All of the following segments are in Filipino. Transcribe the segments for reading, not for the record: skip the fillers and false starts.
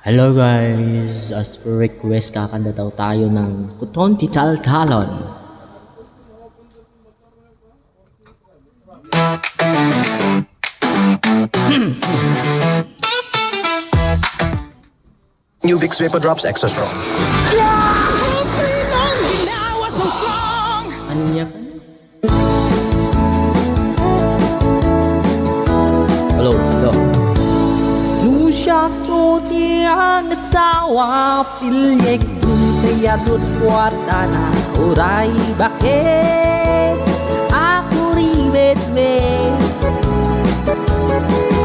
Hello guys, as per request kakanta daw tayo ng Kuton Tital-Talon. New Vicks Vapor Drops Extra Strong. Ano niya ka? Hello. Lucia tuti ang asawa Pilyek kaya tutwat na uray bakit ako ribet me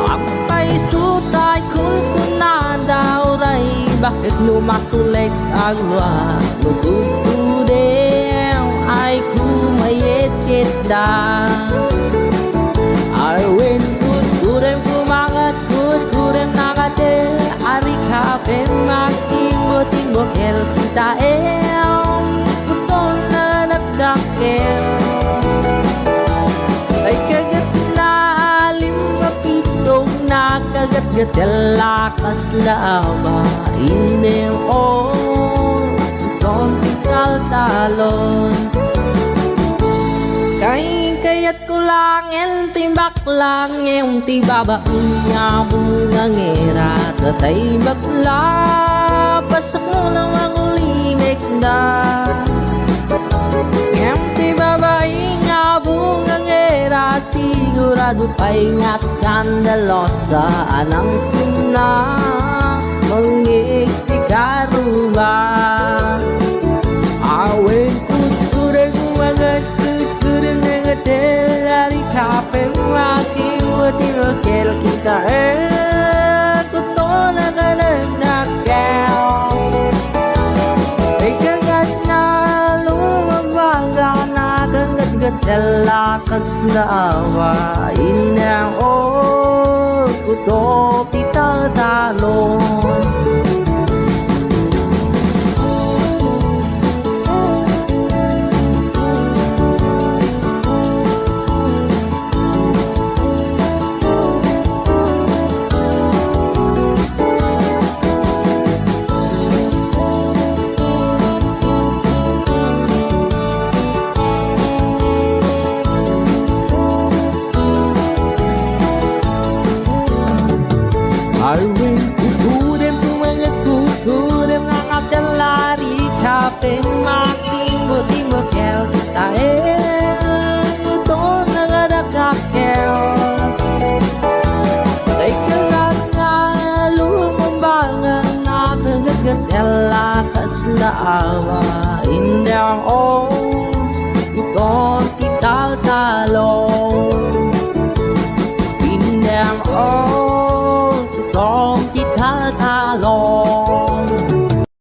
Apay sutay kung kunanda uray bakit lumasulik ang lukutudem ay kumayet kita I win good kumangat kurem nagatel ari kapen magtimbo kel kita putol na nagdakel ay kagat na alim mapitog na kagat-gatel lakas laba inem putol tital-talon kaya't ko lang el timbak lang yung tibaba niya bunga ngera tatay bakla pasak mo lang ang limek na yung tibaba niya bunga ngera sigurado pa'y nga skandalosa anang suna mangikti karuba awen kutureng mga dari kapen lagi wadil kel kita kuto na nakel ikagat na lumabangga na kagat-gatel lakas na awa inang kuto tital-talon Arwin kukurem ngangatel lari kapen matimbo kel kita kuto nagadakel ay kagat nga lumambangan na kagat-gatel lakas laawa indang kuto